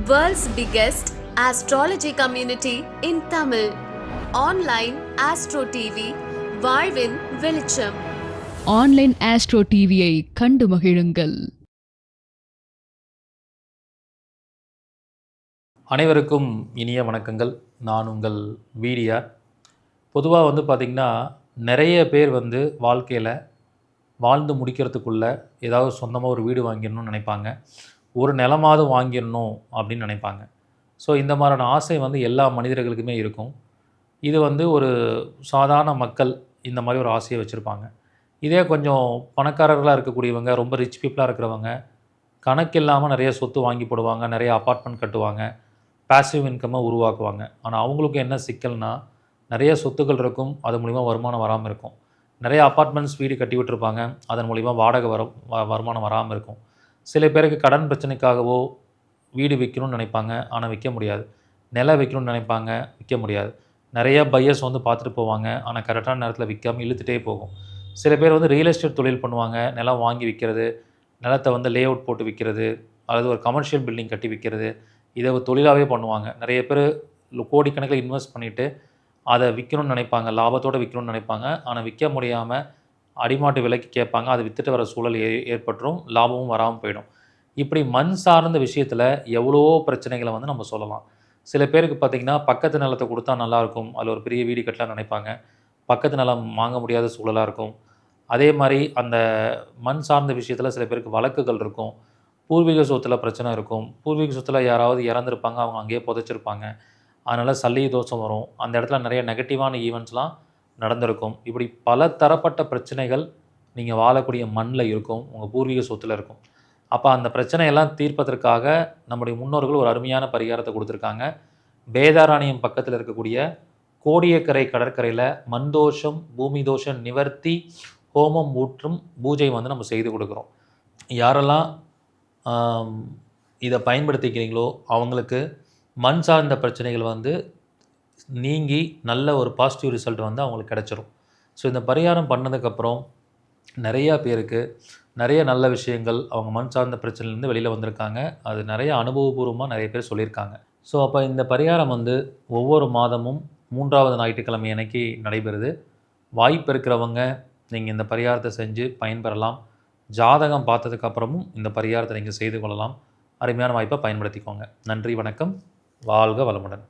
World's biggest astrology community in Tamil. Online Astro TV, வாழ்வின் வெளிச்சம். Online astro டிவியை கண்டு மகிழுங்கள். அனைவருக்கும் இனிய வணக்கங்கள். நான் உங்கள் வீடியார். பொதுவாக பார்த்திங்கன்னா நிறைய பேர் வாழ்க்கையில் வாழ்ந்து முடிக்கிறதுக்குள்ளே ஏதாவது சொந்தமாக ஒரு வீடு வாங்கிடணும்னு நினைப்பாங்க, ஒரு நிலமாவது வாங்கிடணும் அப்படின்னு நினைப்பாங்க. ஸோ இந்த மாதிரியான ஆசை எல்லா மனிதர்களுக்குமே இருக்கும். இது ஒரு சாதாரண மக்கள் இந்த மாதிரி ஒரு ஆசையை வச்சுருப்பாங்க. இதே கொஞ்சம் பணக்காரர்களாக இருக்கக்கூடியவங்க, ரொம்ப ரிச் பீப்புளாக இருக்கிறவங்க கணக்கு இல்லாமல் நிறைய சொத்து வாங்கி போடுவாங்க, நிறைய அப்பார்ட்மெண்ட் கட்டுவாங்க, பேசிவ் இன்கம்மை உருவாக்குவாங்க. ஆனால் அவங்களுக்கு என்ன சிக்கல்னால், நிறைய சொத்துக்கள் இருக்கும், அது மூலிமா வருமானம் வராமல் இருக்கும். நிறைய அப்பார்ட்மெண்ட்ஸ் வீடு கட்டி விட்டுருப்பாங்க, அதன் மூலிமா வாடகை வருமானம் வராமல் இருக்கும். சில பேருக்கு கடன் பிரச்சனைக்காகவோ வீடு விற்கணும்னு நினைப்பாங்க, ஆனால் விற்க முடியாது. நிலம் விற்கணும்னு நினைப்பாங்க, விற்க முடியாது. நிறைய பையர்ஸ் பார்த்துட்டு போவாங்க, ஆனால் கரெக்டான நேரத்தில் விற்காமல் இழுத்துகிட்டே போகும். சில பேர் ரியல் எஸ்டேட் தொழில் பண்ணுவாங்க, நிலம் வாங்கி விற்கிறது, நிலத்தை லே அவுட் போட்டு விற்கிறது, அல்லது ஒரு கமர்ஷியல் பில்டிங் கட்டி விற்கிறது, இதை ஒரு தொழிலாகவே பண்ணுவாங்க. நிறைய பேர் கோடிக்கணக்கில் இன்வெஸ்ட் பண்ணிவிட்டு அதை விற்கணும்னு நினைப்பாங்க, லாபத்தோடு விற்கணும்னு நினைப்பாங்க, ஆனால் விற்க முடியாமல் அடிமாட்டு விலைக்கு கேட்பாங்க. அது விற்றுட்டு வர சூழல் ஏற்பட்டுரும், லாபமும் வராமல் போயிடும். இப்படி மண் சார்ந்த விஷயத்தில் எவ்வளோ பிரச்சனைகளை நம்ம சொல்லலாம். சில பேருக்கு பார்த்திங்கன்னா பக்கத்து நிலத்தை கொடுத்தா நல்லாயிருக்கும், அதில் ஒரு பெரிய வீடு கட்டலாம் நினைப்பாங்க, பக்கத்து நிலம் வாங்க முடியாத சூழலாக இருக்கும். அதே மாதிரி அந்த மண் சார்ந்த விஷயத்தில் சில பேருக்கு வழக்குகள் இருக்கும், பூர்வீக சொத்தில் பிரச்சனை இருக்கும், பூர்வீக சொத்தில் யாராவது இறந்துருப்பாங்க, அவங்க அங்கேயே புதைச்சிருப்பாங்க, அதனால் சல்லிகை தோஷம் வரும், அந்த இடத்துல நிறைய நெகட்டிவான ஈவெண்ட்ஸ்லாம் நடந்திருக்கும். இப்படி பல தரப்பட்ட பிரச்சனைகள் நீங்கள் வாழக்கூடிய மண்ணில் இருக்கும், உங்கள் பூர்வீக சொத்தில் இருக்கும். அப்போ அந்த பிரச்சனையெல்லாம் தீர்ப்பதற்காக நம்முடைய முன்னோர்கள் ஒரு அருமையான பரிகாரத்தை கொடுத்துருக்காங்க. வேதாரண்யம் பக்கத்தில் இருக்கக்கூடிய கோடியக்கரை கடற்கரையில் மண் தோஷம், பூமி தோஷம் நிவர்த்தி ஹோமம் ஊற்றும் பூஜை நம்ம செய்து கொடுக்குறோம். யாரெல்லாம் இதை பயன்படுத்திக்கிறீங்களோ அவங்களுக்கு மண் சார்ந்த பிரச்சனைகள் நீங்கி நல்ல ஒரு பாசிட்டிவ் ரிசல்ட் அவங்களுக்கு கிடச்சிரும். ஸோ இந்த பரிகாரம் பண்ணதுக்கப்புறம் நிறையா பேருக்கு நிறைய நல்ல விஷயங்கள், அவங்க மண் சார்ந்த பிரச்சனையிலேருந்து வெளியில் வந்திருக்காங்க. அது நிறைய அனுபவபூர்வமாக நிறைய பேர் சொல்லியிருக்காங்க. ஸோ அப்போ இந்த பரிகாரம் ஒவ்வொரு மாதமும் 3வது ஞாயிற்றுக்கிழமை அன்னைக்கு நடைபெறுது. வாய்ப்பு இருக்கிறவங்க நீங்கள் இந்த பரிகாரத்தை செஞ்சு பயன்பெறலாம். ஜாதகம் பார்த்ததுக்கப்புறமும் இந்த பரிகாரத்தை நீங்கள் செய்து கொள்ளலாம். அருமையான வாய்ப்பை பயன்படுத்திக்கோங்க. நன்றி, வணக்கம், வாழ்க வளமுடன்.